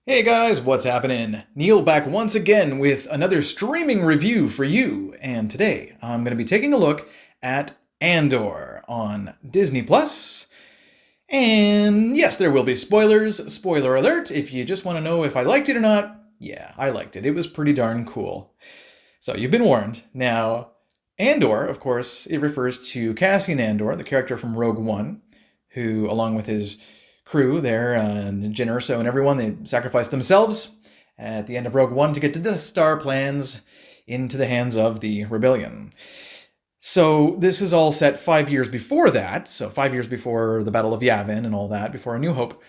Hey guys, what's happening? Neil back once again with another streaming review for you. And today I'm going to be taking a look at Andor on Disney Plus. And yes, there will be spoilers. Spoiler alert. If you just want to know if I liked it or not, yeah, I liked it. It was pretty darn cool. So you've been warned. Now, Andor, of course, it refers to Cassian Andor, the character from Rogue One, who, along with his crew there, Jyn Erso and everyone, they sacrificed themselves at the end of Rogue One to get to the Star plans into the hands of the rebellion. So this is all set 5 years before that, so 5 years before the Battle of Yavin and all that, before A New Hope.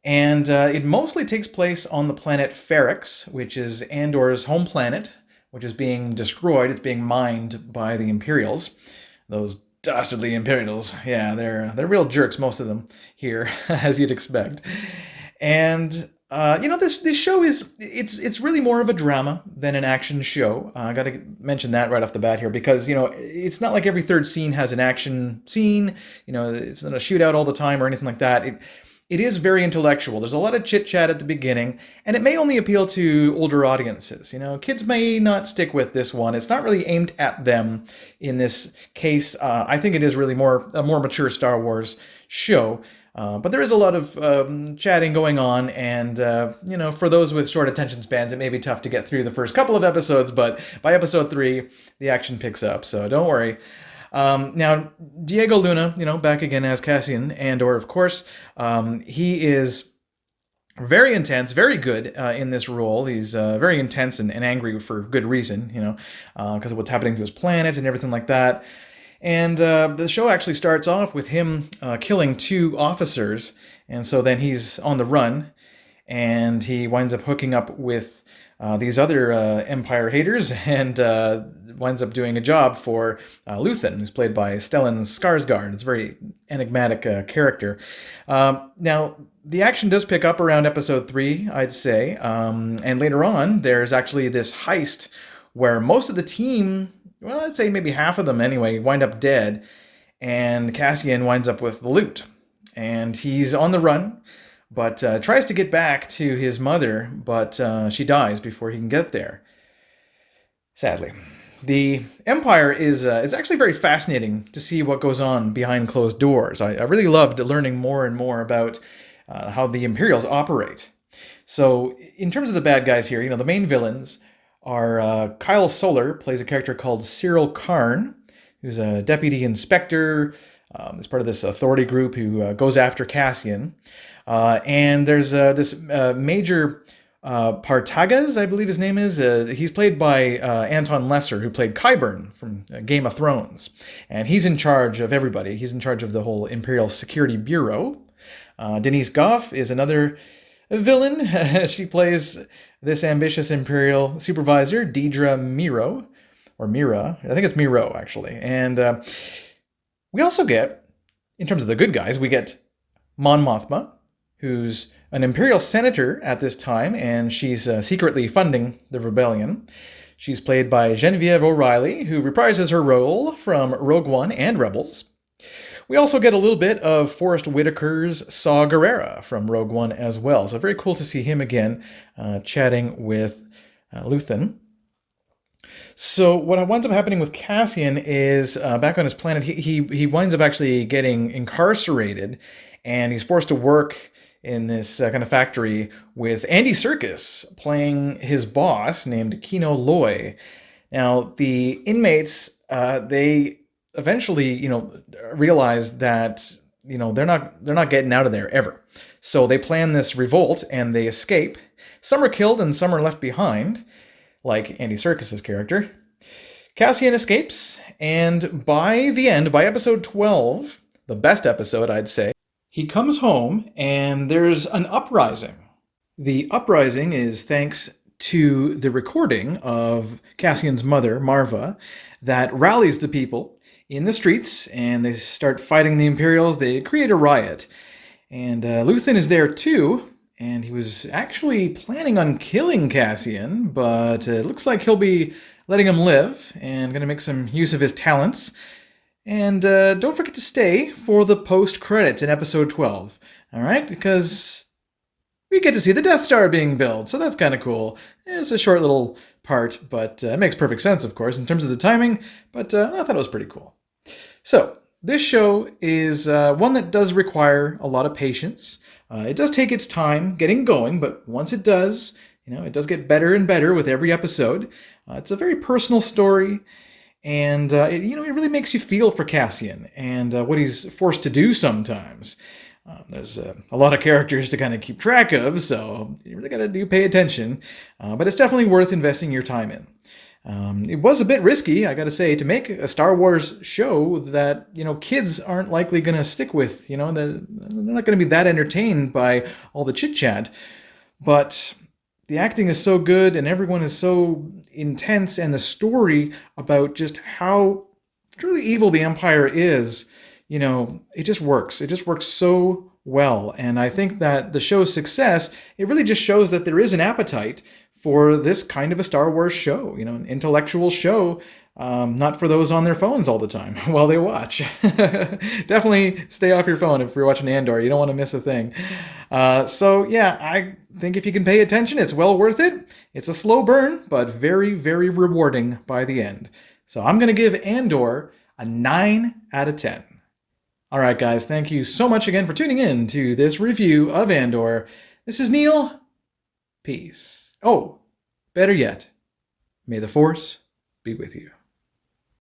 And it mostly takes place on the planet Ferrix, which is Andor's home planet, which is being destroyed. It's being mined by the Imperials. Those dastardly Imperials. Yeah, they're real jerks, most of them here, as you'd expect. And this show it's really more of a drama than an action show. I got to mention that right off the bat here because it's not like every third scene has an action scene. It's not a shootout all the time or anything like that. It is very intellectual. There's a lot of chit-chat at the beginning, and it may only appeal to older audiences. Kids may not stick with this one. It's not really aimed at them in this case. I think it is really a more mature Star Wars show. But there is a lot of chatting going on, and for those with short attention spans, it may be tough to get through the first couple of episodes, but by episode 3, the action picks up, so don't worry. Now, Diego Luna, back again as Cassian Andor, of course. He is very intense, very good in this role. He's very intense and angry for good reason, because of what's happening to his planet and everything like that. And the show actually starts off with him killing 2 officers, and so then he's on the run, and he winds up hooking up with these other Empire haters, and winds up doing a job for Luthen, who's played by Stellan Skarsgård. It's a very enigmatic character. Now, the action does pick up around episode 3, I'd say, and later on, there's actually this heist where most of the team, well, I'd say maybe half of them anyway, wind up dead, and Cassian winds up with the loot. And he's on the run, but tries to get back to his mother, but she dies before he can get there, sadly. The Empire is actually very fascinating to see what goes on behind closed doors. I really loved learning more and more about how the Imperials operate. So in terms of the bad guys here, the main villains are Kyle Soller, plays a character called Cyril Karn, who's a deputy inspector, as part of this authority group who goes after Cassian. And there's this Major Partagas, I believe his name is. He's played by Anton Lesser, who played Qyburn from Game of Thrones. And he's in charge of everybody. He's in charge of the whole Imperial Security Bureau. Denise Goff is another villain. She plays this ambitious Imperial supervisor, Deidre Miro. Or Mira. I think it's Miro, actually. And we also get, in terms of the good guys, we get Mon Mothma, who's an Imperial senator at this time, and she's secretly funding the rebellion. She's played by Genevieve O'Reilly, who reprises her role from Rogue One and Rebels. We also get a little bit of Forrest Whitaker's Saw Gerrera from Rogue One as well, so very cool to see him again chatting with Luthen. So what winds up happening with Cassian is back on his planet, he winds up actually getting incarcerated, and he's forced to work in this kind of factory with Andy Serkis playing his boss named Kino Loy. Now, the inmates, they eventually, realize that, they're not getting out of there ever. So they plan this revolt and they escape. Some are killed and some are left behind, like Andy Serkis's character. Cassian escapes, and by the end, by episode 12, the best episode, I'd say, he comes home, and there's an uprising. The uprising is thanks to the recording of Cassian's mother, Marva, that rallies the people in the streets, and they start fighting the Imperials. They create a riot. And Luthen is there too, and he was actually planning on killing Cassian, but it looks like he'll be letting him live, and going to make some use of his talents. And don't forget to stay for the post-credits in episode 12, all right? Because we get to see the Death Star being built, so that's kind of cool. It's a short little part, but it makes perfect sense, of course, in terms of the timing, but I thought it was pretty cool. So, this show is one that does require a lot of patience. It does take its time getting going, but once it does, it does get better and better with every episode. It's a very personal story, and it really makes you feel for Cassian and what he's forced to do sometimes. There's a lot of characters to kind of keep track of, so you really got to pay attention. But it's definitely worth investing your time in. It was a bit risky, I got to say, to make a Star Wars show that kids aren't likely going to stick with. They're not going to be that entertained by all the chit chat. But the acting is so good, and everyone is so intense, and the story about just how truly evil the Empire is, it just works. It just works so well. And I think that the show's success, it really just shows that there is an appetite for this kind of a Star Wars show, an intellectual show, not for those on their phones all the time while they watch. Definitely stay off your phone if you're watching Andor. You don't want to miss a thing. So yeah, I think if you can pay attention, it's well worth it. It's a slow burn, but very, very rewarding by the end. So I'm going to give Andor a 9 out of 10. All right, guys, thank you so much again for tuning in to this review of Andor. This is Neil. Peace. Oh, better yet, may the Force be with you.